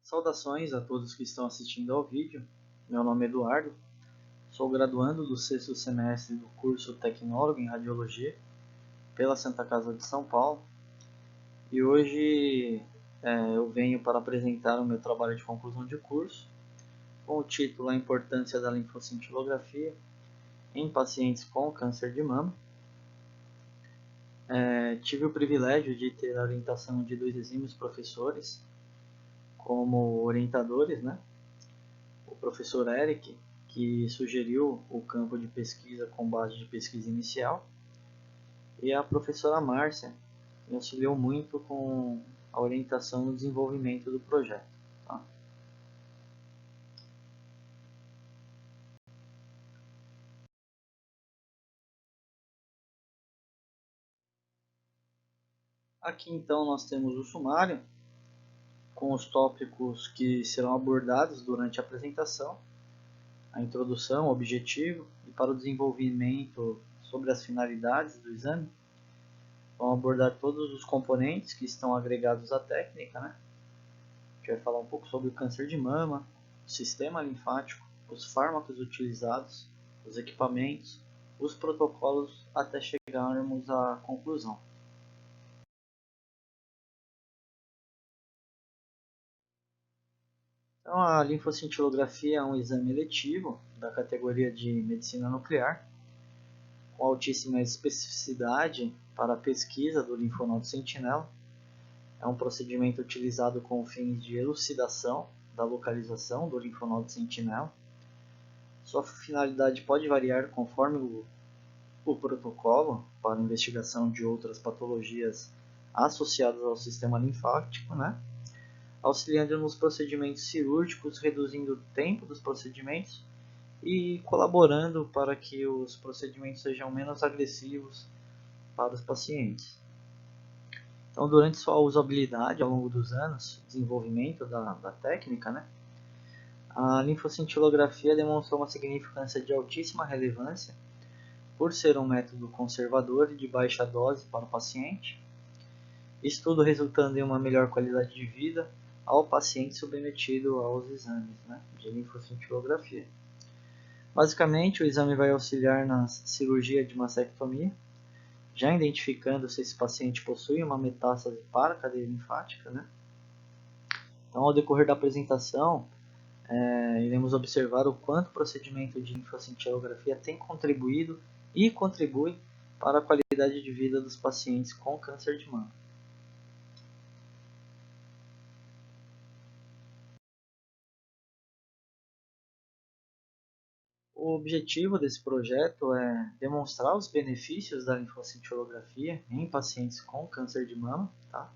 Saudações a todos que estão assistindo ao vídeo. Meu nome é Eduardo, sou graduando do 6º semestre do curso Tecnólogo em Radiologia pela Santa Casa de São Paulo e hoje eu venho para apresentar o meu trabalho de conclusão de curso com o título A Importância da Linfocintilografia em Pacientes com Câncer de Mama. Tive o privilégio de ter a orientação de 2 exímios professores como orientadores, né? O professor Eric, que sugeriu o campo de pesquisa com base de pesquisa inicial, e a professora Márcia, que me auxiliou muito com a orientação no desenvolvimento do projeto. Tá? Aqui então nós temos o sumário, com os tópicos que serão abordados durante a apresentação, a introdução, o objetivo, e para o desenvolvimento sobre as finalidades do exame. Vamos abordar todos os componentes que estão agregados à técnica, né? A gente vai falar um pouco sobre o câncer de mama, o sistema linfático, os fármacos utilizados, os equipamentos, os protocolos, até chegarmos à conclusão. Então, a linfocintilografia é um exame eletivo da categoria de medicina nuclear, com altíssima especificidade para a pesquisa do linfonodo sentinela. É um procedimento utilizado com fins de elucidação da localização do linfonodo sentinela. Sua finalidade pode variar conforme o protocolo para investigação de outras patologias associadas ao sistema linfático, né? Auxiliando nos procedimentos cirúrgicos, reduzindo o tempo dos procedimentos e colaborando para que os procedimentos sejam menos agressivos para os pacientes. Então, durante sua usabilidade ao longo dos anos, desenvolvimento da técnica, né, a linfocintilografia demonstrou uma significância de altíssima relevância por ser um método conservador e de baixa dose para o paciente, isso tudo resultando em uma melhor qualidade de vida ao paciente submetido aos exames, né, de linfocintilografia. Basicamente, o exame vai auxiliar na cirurgia de mastectomia, já identificando se esse paciente possui uma metástase para a cadeia linfática, né? Então, ao decorrer da apresentação, iremos observar o quanto o procedimento de linfocintilografia tem contribuído e contribui para a qualidade de vida dos pacientes com câncer de mama. O objetivo desse projeto é demonstrar os benefícios da linfocintilografia em pacientes com câncer de mama, tá?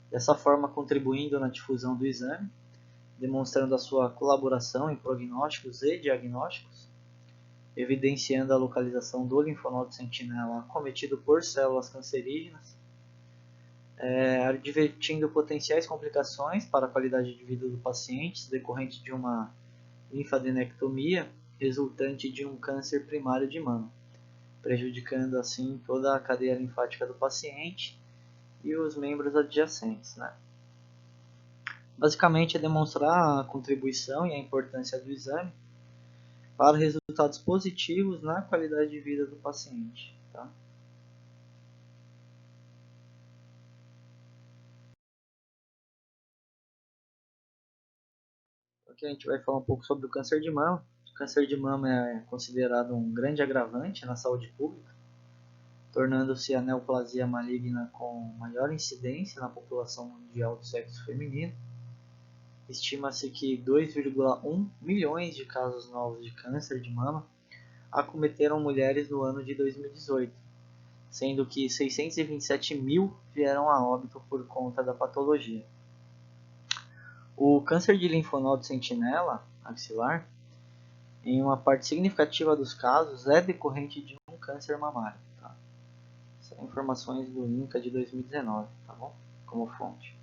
Dessa forma contribuindo na difusão do exame, demonstrando a sua colaboração em prognósticos e diagnósticos, evidenciando a localização do linfonodo sentinela acometido por células cancerígenas, advertindo potenciais complicações para a qualidade de vida do paciente decorrente de uma linfadenectomia resultante de um câncer primário de mama, prejudicando assim toda a cadeia linfática do paciente e os membros adjacentes, né? Basicamente é demonstrar a contribuição e a importância do exame para resultados positivos na qualidade de vida do paciente. Tá? Aqui a gente vai falar um pouco sobre o câncer de mama. O câncer de mama é considerado um grande agravante na saúde pública, tornando-se a neoplasia maligna com maior incidência na população mundial do sexo feminino. Estima-se que 2,1 milhões de casos novos de câncer de mama acometeram mulheres no ano de 2018, sendo que 627 mil vieram a óbito por conta da patologia. O câncer de linfonodo sentinela axilar, em uma parte significativa dos casos, é decorrente de um câncer mamário. Tá? São informações do INCA de 2019, tá bom? Como fonte.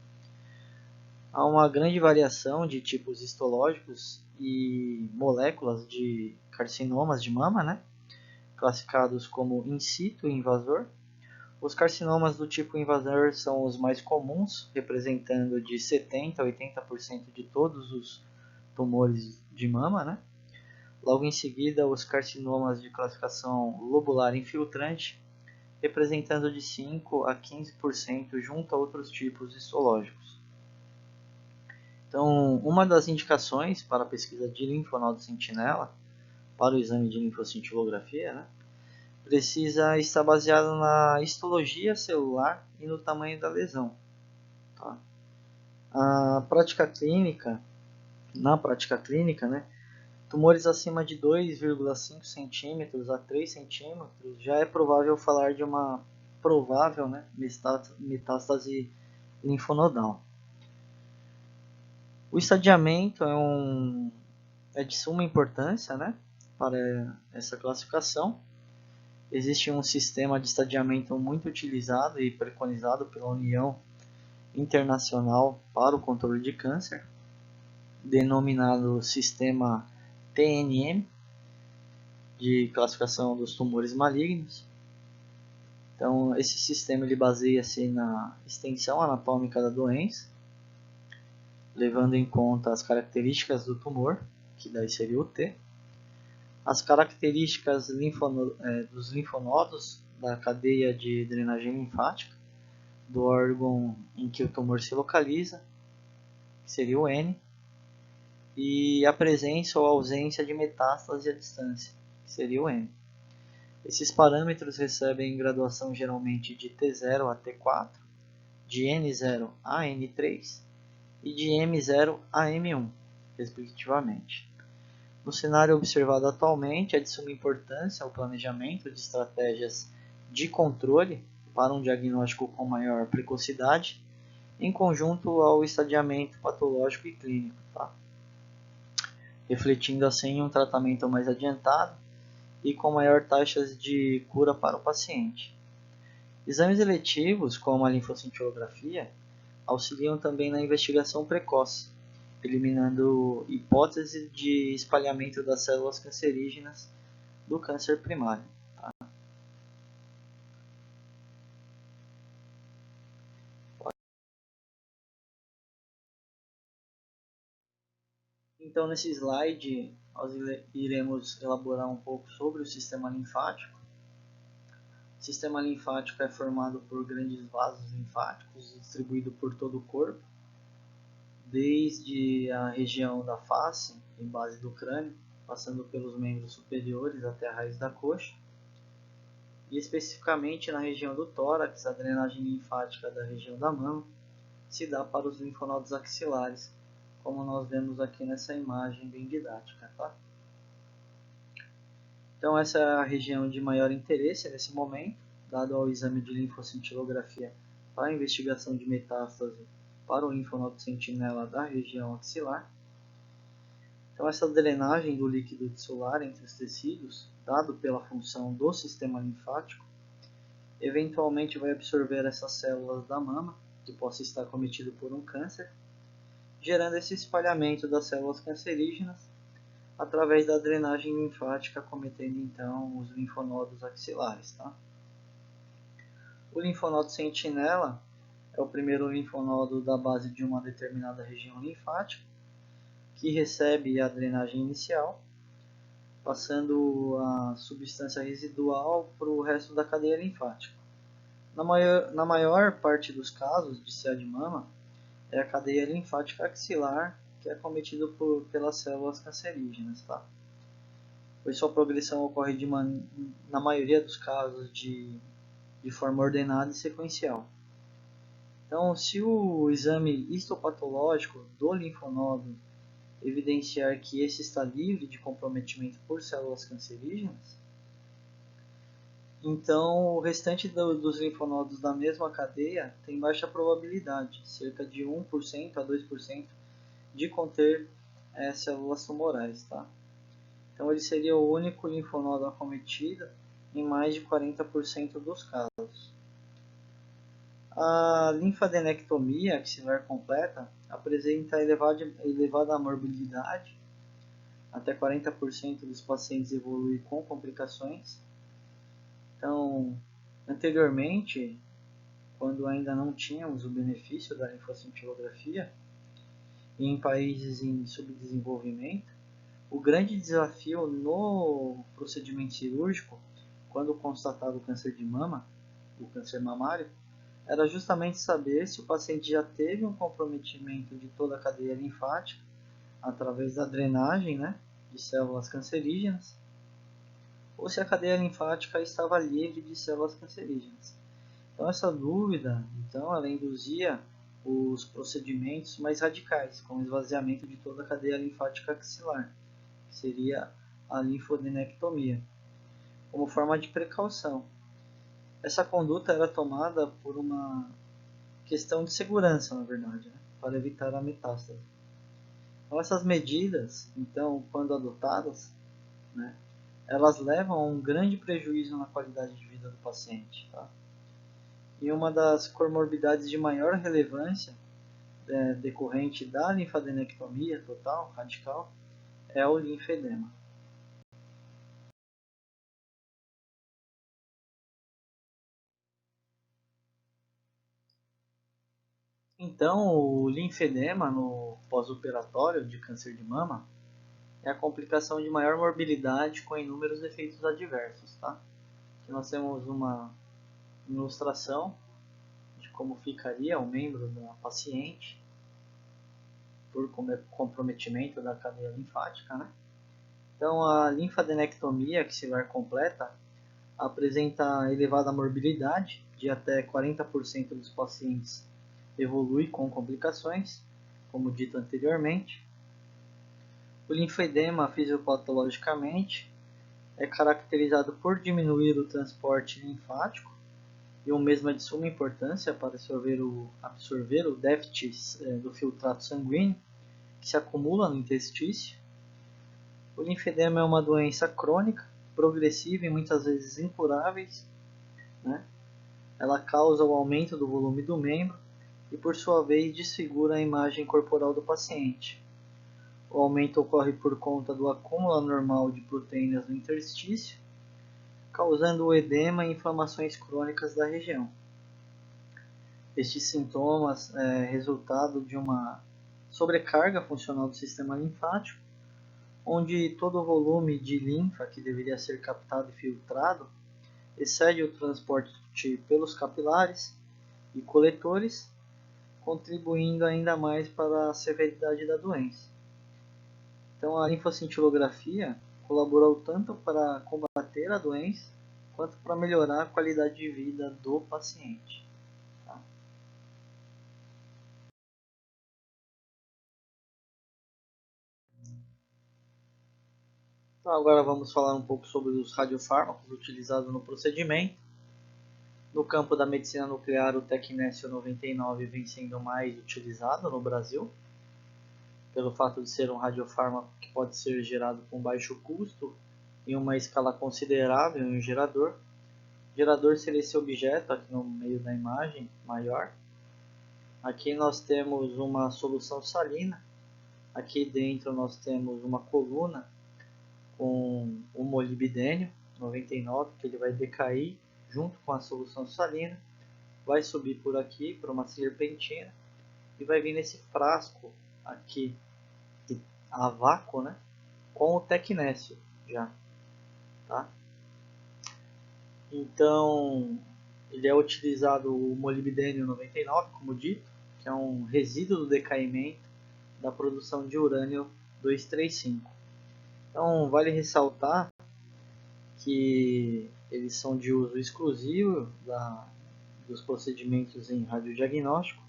Há uma grande variação de tipos histológicos e moléculas de carcinomas de mama, né? Classificados como in situ e invasor, Os carcinomas do tipo invasor são os mais comuns, representando de 70% a 80% de todos os tumores de mama, né? Logo em seguida, os carcinomas de classificação lobular infiltrante, representando de 5% a 15% junto a outros tipos histológicos. Então, uma das indicações para a pesquisa de linfonodo sentinela, para o exame de linfocintilografia, né, precisa estar baseada na histologia celular e no tamanho da lesão. Tá? Na prática clínica, né, tumores acima de 2,5 cm a 3 cm já é provável falar de uma provável, né, metástase linfonodal. O estadiamento é de suma importância, né, para essa classificação. Existe um sistema de estadiamento muito utilizado e preconizado pela União Internacional para o Controle de Câncer, denominado Sistema TNM, de classificação dos tumores malignos. Então, esse sistema ele baseia-se na extensão anatômica da doença, levando em conta as características do tumor, que daí seria o T, as características dos linfonodos da cadeia de drenagem linfática, do órgão em que o tumor se localiza, que seria o N, e a presença ou ausência de metástase à distância, que seria o M. Esses parâmetros recebem graduação geralmente de T0 a T4, de N0 a N3 e de M0 a M1, respectivamente. No cenário observado atualmente, é de suma importância o planejamento de estratégias de controle para um diagnóstico com maior precocidade, em conjunto ao estadiamento patológico e clínico, tá? Refletindo assim um tratamento mais adiantado e com maior taxas de cura para o paciente. Exames eletivos, como a linfocintilografia, auxiliam também na investigação precoce, eliminando hipótese de espalhamento das células cancerígenas do câncer primário. Tá? Então, nesse slide, nós iremos elaborar um pouco sobre o sistema linfático. O sistema linfático é formado por grandes vasos linfáticos distribuídos por todo o corpo, desde a região da face, em base do crânio, passando pelos membros superiores até a raiz da coxa, e especificamente na região do tórax, a drenagem linfática da região da mama se dá para os linfonodos axilares, como nós vemos aqui nessa imagem bem didática. Tá? Então essa é a região de maior interesse nesse momento, dado ao exame de linfocintilografia para a investigação de metástase para o linfonodo sentinela da região axilar. Então essa drenagem do líquido tissular entre os tecidos, dado pela função do sistema linfático, eventualmente vai absorver essas células da mama, que possa estar cometido por um câncer, gerando esse espalhamento das células cancerígenas através da drenagem linfática, cometendo então os linfonodos axilares. Tá? O linfonodo sentinela é o primeiro linfonodo da base de uma determinada região linfática, que recebe a drenagem inicial, passando a substância residual para o resto da cadeia linfática. Na maior parte dos casos de CA de mama, é a cadeia linfática axilar que é cometida pelas células cancerígenas, tá? Pois sua progressão ocorre na maioria dos casos de forma ordenada e sequencial. Então, se o exame histopatológico do linfonodo evidenciar que esse está livre de comprometimento por células cancerígenas, então o restante dos linfonodos da mesma cadeia tem baixa probabilidade, cerca de 1% a 2%, de conter células tumorais. Tá? Então ele seria o único linfonodo acometido em mais de 40% dos casos. A linfadenectomia axilar completa apresenta elevada morbilidade, até 40% dos pacientes evoluem com complicações. Então, Anteriormente, quando ainda não tínhamos o benefício da linfocintilografia, e em países em subdesenvolvimento, o grande desafio no procedimento cirúrgico, quando constatado o câncer de mama, o câncer mamário, era justamente saber se o paciente já teve um comprometimento de toda a cadeia linfática, através da drenagem, né, de células cancerígenas, ou se a cadeia linfática estava livre de células cancerígenas. Então essa dúvida, ela induzia os procedimentos mais radicais, como esvaziamento de toda a cadeia linfática axilar, que seria a linfodenectomia, como forma de precaução. Essa conduta era tomada por uma questão de segurança, na verdade, né, para evitar a metástase. Então essas medidas, quando adotadas, né, elas levam a um grande prejuízo na qualidade de vida do paciente. Tá? E uma das comorbidades de maior relevância decorrente da linfadenectomia total, radical, é o linfedema. Então, o linfedema no pós-operatório de câncer de mama é a complicação de maior morbilidade com inúmeros efeitos adversos. Tá? Aqui nós temos uma ilustração de como ficaria o membro da paciente por comprometimento da cadeia linfática, né? Então, a linfadenectomia axilar completa apresenta elevada morbilidade, de até 40% dos pacientes evolui com complicações, como dito anteriormente. O linfedema fisiopatologicamente é caracterizado por diminuir o transporte linfático, e o mesmo é de suma importância para absorver o déficit do filtrato sanguíneo que se acumula no intestício. O linfedema é uma doença crônica, progressiva e muitas vezes incurável, né? Ela causa o aumento do volume do membro e, por sua vez, desfigura a imagem corporal do paciente. O aumento ocorre por conta do acúmulo anormal de proteínas no interstício, causando o edema e inflamações crônicas da região. Estes sintomas resultado de uma sobrecarga funcional do sistema linfático, onde todo o volume de linfa que deveria ser captado e filtrado excede o transporte pelos capilares e coletores, contribuindo ainda mais para a severidade da doença. Então, a linfocintilografia colaborou tanto para combater a doença quanto para melhorar a qualidade de vida do paciente. Tá? Então, agora vamos falar um pouco sobre os radiofármacos utilizados no procedimento. No campo da medicina nuclear, o Tecnécio 99 vem sendo mais utilizado no Brasil, pelo fato de ser um radiofármaco que pode ser gerado com baixo custo em uma escala considerável em um gerador. O gerador seria esse objeto aqui no meio da imagem maior. Aqui nós temos uma solução salina. Aqui dentro nós temos uma coluna com o molibdênio 99, que ele vai decair junto com a solução salina, vai subir por aqui para uma serpentina e vai vir nesse frasco aqui a vácuo, né, com o tecnécio já, tá? Então, ele é utilizado o molibdênio 99, como dito, que é um resíduo do decaimento da produção de urânio 235. Então, vale ressaltar que eles são de uso exclusivo dos procedimentos em radiodiagnóstico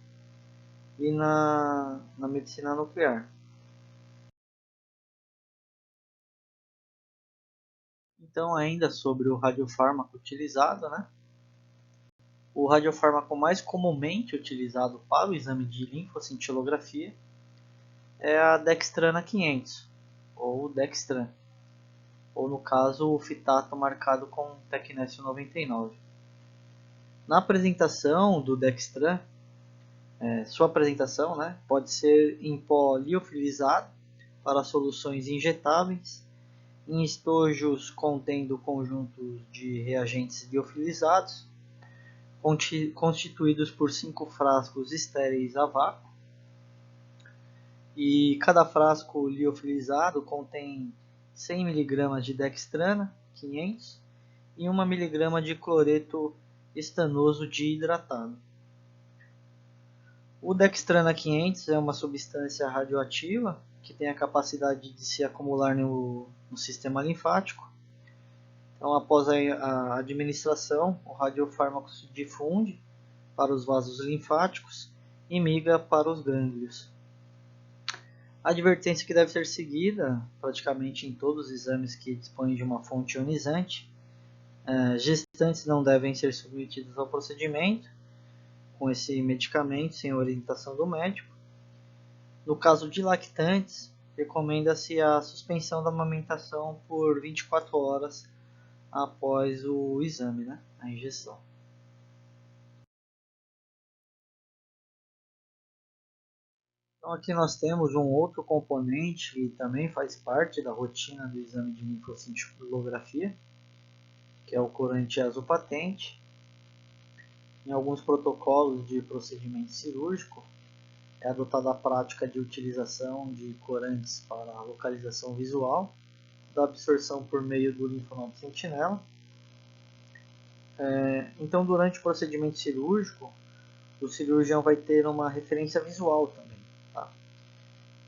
e na medicina nuclear. Então, ainda sobre o radiofármaco utilizado, né? O radiofármaco mais comumente utilizado para o exame de linfocintilografia é a Dextrana 500, ou Dextran, ou no caso o fitato marcado com Tecnécio 99. Na apresentação do Dextran, sua apresentação, né, pode ser em pó liofilizado para soluções injetáveis, em estojos contendo conjuntos de reagentes liofilizados, constituídos por 5 frascos estéreis a vácuo, e cada frasco liofilizado contém 100 mg de dextrana, 500, e 1 mg de cloreto estanoso dihidratado. O dextrana 500 é uma substância radioativa que tem a capacidade de se acumular no sistema linfático. Então, após a administração, o radiofármaco se difunde para os vasos linfáticos e migra para os gânglios. A advertência que deve ser seguida praticamente em todos os exames que dispõem de uma fonte ionizante: gestantes não devem ser submetidos ao procedimento com esse medicamento sem orientação do médico. No caso de lactantes, recomenda-se a suspensão da amamentação por 24 horas após o exame, a injeção. Então aqui nós temos um outro componente que também faz parte da rotina do exame de linfocintilografia, que é o corante azopatente. Em alguns protocolos de procedimento cirúrgico, é adotada a prática de utilização de corantes para a localização visual, da absorção por meio do linfonodo sentinela. Então, durante o procedimento cirúrgico, o cirurgião vai ter uma referência visual também, tá?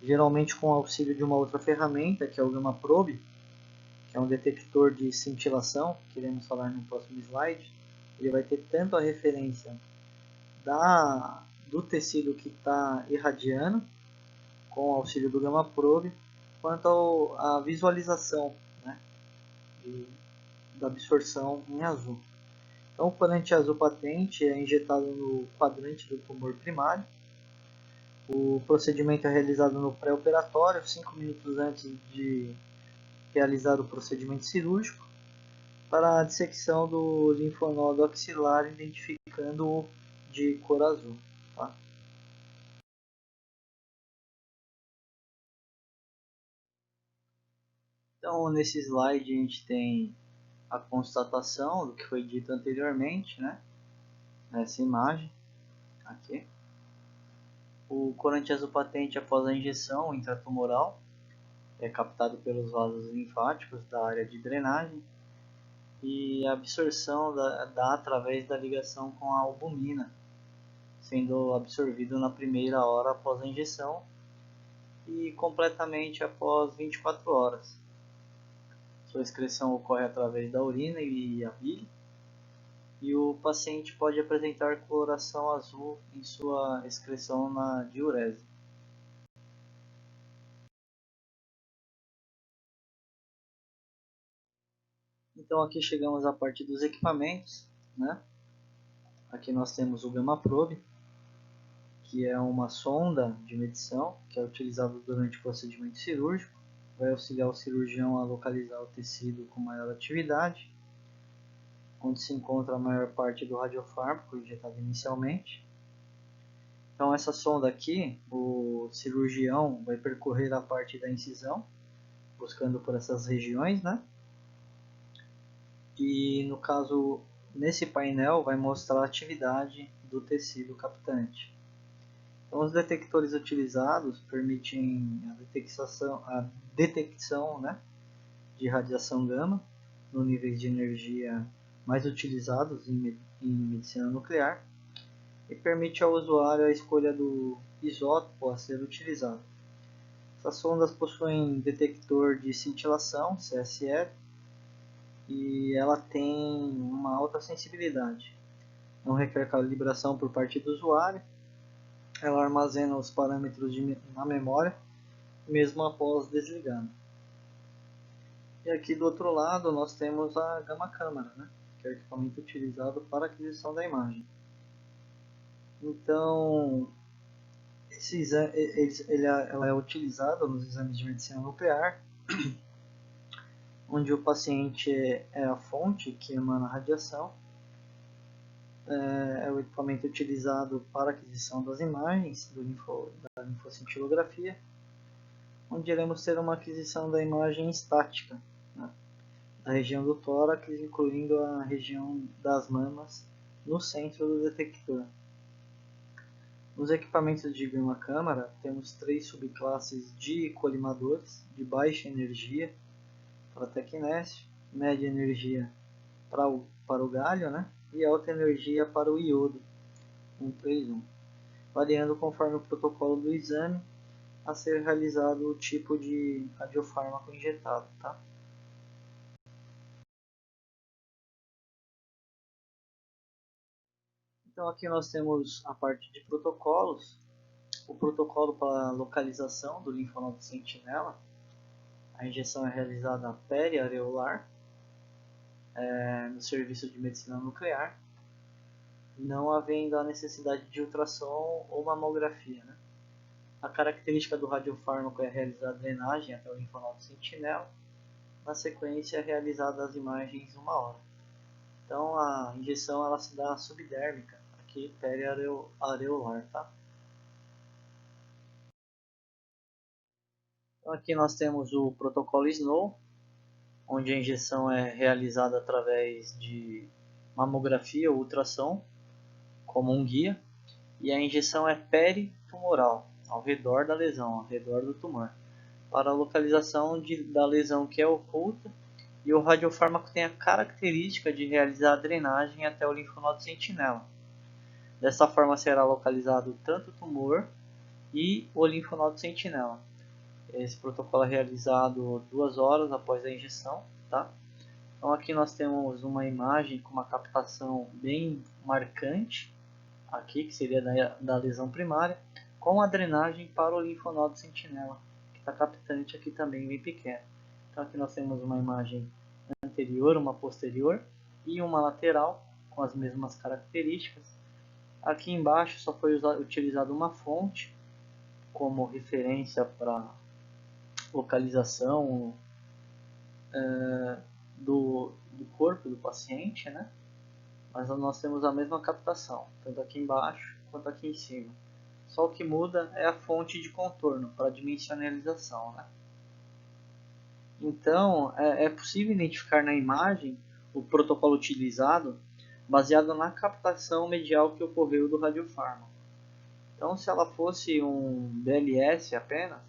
Geralmente com o auxílio de uma outra ferramenta, que é o Gamma Probe, que é um detector de cintilação, que iremos falar no próximo slide. Ele vai ter tanto a referência do tecido que está irradiando, com o auxílio do Gamma Probe, quanto a visualização, da absorção em azul. Então, o corante azopatente é injetado no quadrante do tumor primário. O procedimento é realizado no pré-operatório, 5 minutos antes de realizar o procedimento cirúrgico, para a dissecção do linfonodo axilar, identificando-o de cor azul. Tá? Então, nesse slide a gente tem a constatação do que foi dito anteriormente, nessa imagem aqui. O corante azopatente após a injeção intratumoral é captado pelos vasos linfáticos da área de drenagem e a absorção dá através da ligação com a albumina, sendo absorvido na primeira hora após a injeção e completamente após 24 horas. Sua excreção ocorre através da urina e a bile, e o paciente pode apresentar coloração azul em sua excreção na diurese. Então aqui chegamos à parte dos equipamentos, Aqui nós temos o Gamma Probe, que é uma sonda de medição que é utilizada durante o procedimento cirúrgico. Vai auxiliar o cirurgião a localizar o tecido com maior atividade, onde se encontra a maior parte do radiofármaco injetado inicialmente. Então essa sonda aqui, o cirurgião vai percorrer a parte da incisão, buscando por essas regiões, E no caso, nesse painel vai mostrar a atividade do tecido captante. Então os detectores utilizados permitem a detecção de radiação gama nos níveis de energia mais utilizados em medicina nuclear e permite ao usuário a escolha do isótopo a ser utilizado. Essas sondas possuem detector de cintilação, CSL, e ela tem uma alta sensibilidade. Não requer calibração por parte do usuário. Ela armazena os parâmetros na memória, mesmo após desligando. E aqui do outro lado nós temos a Gamma Câmara, que é o equipamento utilizado para a aquisição da imagem. Então, ela é utilizada nos exames de medicina nuclear, onde o paciente é a fonte que emana a radiação. É o equipamento utilizado para a aquisição das imagens da linfocintilografia, onde iremos ter uma aquisição da imagem estática, da região do tórax, incluindo a região das mamas no centro do detector. Nos equipamentos de câmara, temos 3 subclasses de colimadores de baixa energia para tecnésio, média energia para o galho, né? E alta energia para o iodo 131, variando conforme o protocolo do exame a ser realizado o tipo de radiofármaco injetado. Tá? Então aqui nós temos a parte de protocolos, o protocolo para a localização do linfonodo sentinela. A injeção é realizada periareolar, no serviço de medicina nuclear, não havendo a necessidade de ultrassom ou mamografia. Né? A característica do radiofármaco é realizar a drenagem até o linfonodo sentinela. Na sequência é realizada as imagens 1 hora. Então a injeção ela se dá subdérmica, aqui periareolar. Tá? Então, aqui nós temos o protocolo SNOW, onde a injeção é realizada através de mamografia ou ultrassom, como um guia, e a injeção é peritumoral, ao redor da lesão, ao redor do tumor, para a localização da lesão que é oculta, e o radiofármaco tem a característica de realizar a drenagem até o linfonodo sentinela. Dessa forma será localizado tanto o tumor e o linfonodo sentinela. Esse protocolo é realizado 2 horas após a injeção. Tá? Então aqui nós temos uma imagem com uma captação bem marcante, aqui que seria da lesão primária, com a drenagem para o linfonodo sentinela, que está captante aqui também bem pequeno. Então aqui nós temos uma imagem anterior, uma posterior e uma lateral com as mesmas características. Aqui embaixo só foi utilizada uma fonte como referência para localização do corpo do paciente, né? Mas nós temos a mesma captação, tanto aqui embaixo quanto aqui em cima. Só o que muda é a fonte de contorno para dimensionalização. Né? Então, é possível identificar na imagem o protocolo utilizado baseado na captação medial que ocorreu do radiofármaco. Então, se ela fosse um BLS apenas,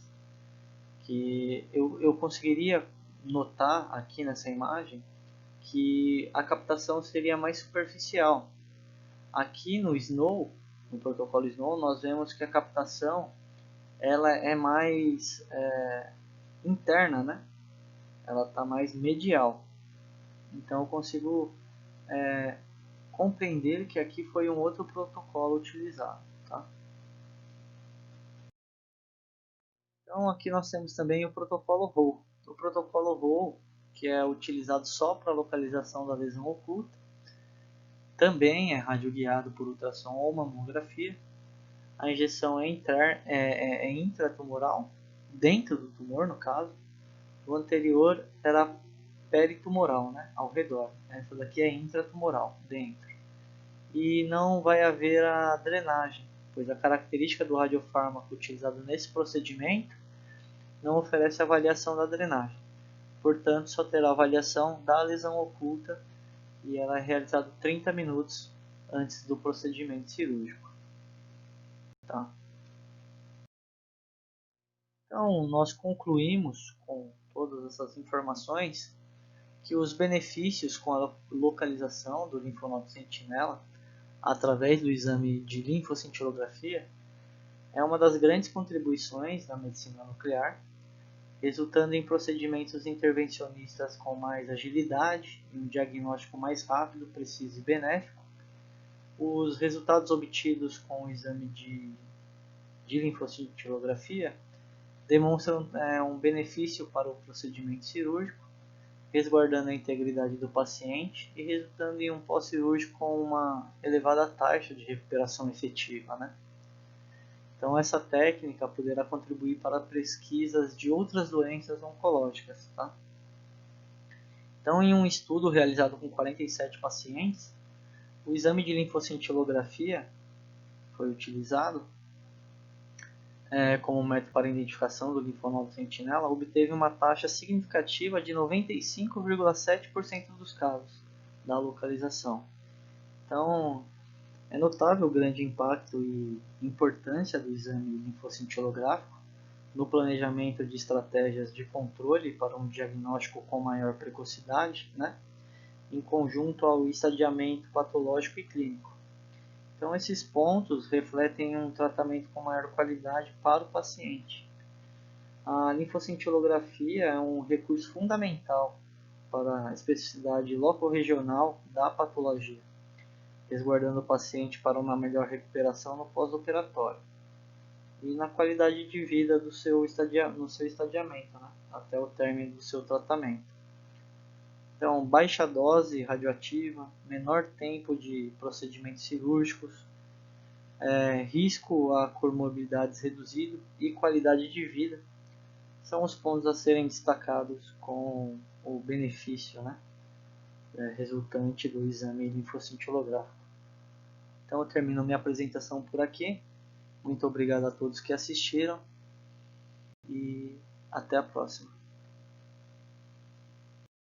que eu conseguiria notar aqui nessa imagem que a captação seria mais superficial. Aqui no SNOW, no protocolo SNOW, nós vemos que a captação ela é mais interna, né? Ela está mais medial. Então eu consigo compreender que aqui foi um outro protocolo utilizado. Tá? Então aqui nós temos também o protocolo RAW. O protocolo RAW, que é utilizado só para a localização da lesão oculta, também é radioguiado por ultrassom ou mamografia. A injeção é intratumoral, dentro do tumor no caso. O anterior era peritumoral, né, ao redor. Essa daqui é intratumoral, dentro. E não vai haver a drenagem, pois a característica do radiofármaco utilizado nesse procedimento não oferece avaliação da drenagem. Portanto, só terá avaliação da lesão oculta e ela é realizada 30 minutos antes do procedimento cirúrgico. Tá? Então, nós concluímos com todas essas informações que os benefícios com a localização do linfonodo sentinela através do exame de linfocintilografia é uma das grandes contribuições da medicina nuclear, resultando em procedimentos intervencionistas com mais agilidade e um diagnóstico mais rápido, preciso e benéfico. Os resultados obtidos com o exame de linfocintilografia demonstram um benefício para o procedimento cirúrgico, resguardando a integridade do paciente e resultando em um pós-cirúrgico com uma elevada taxa de recuperação efetiva. Né? Então, essa técnica poderá contribuir para pesquisas de outras doenças oncológicas. Tá? Então, em um estudo realizado com 47 pacientes, o exame de linfocintilografia foi utilizado como método para identificação do linfonodo sentinela, obteve uma taxa significativa de 95,7% dos casos da localização. Então, é notável o grande impacto e importância do exame linfoscintilográfico no planejamento de estratégias de controle para um diagnóstico com maior precocidade, né, em conjunto ao estadiamento patológico e clínico. Então, esses pontos refletem um tratamento com maior qualidade para o paciente. A linfoscintilografia é um recurso fundamental para a especificidade locorregional da patologia, resguardando o paciente para uma melhor recuperação no pós-operatório e na qualidade de vida no seu estadiamento, né, até o término do seu tratamento. Então, baixa dose radioativa, menor tempo de procedimentos cirúrgicos, risco a comorbidades reduzido e qualidade de vida são os pontos a serem destacados com o benefício, né, resultante do exame linfoscintilográfico. Então eu termino minha apresentação por aqui. Muito obrigado a todos que assistiram e até a próxima.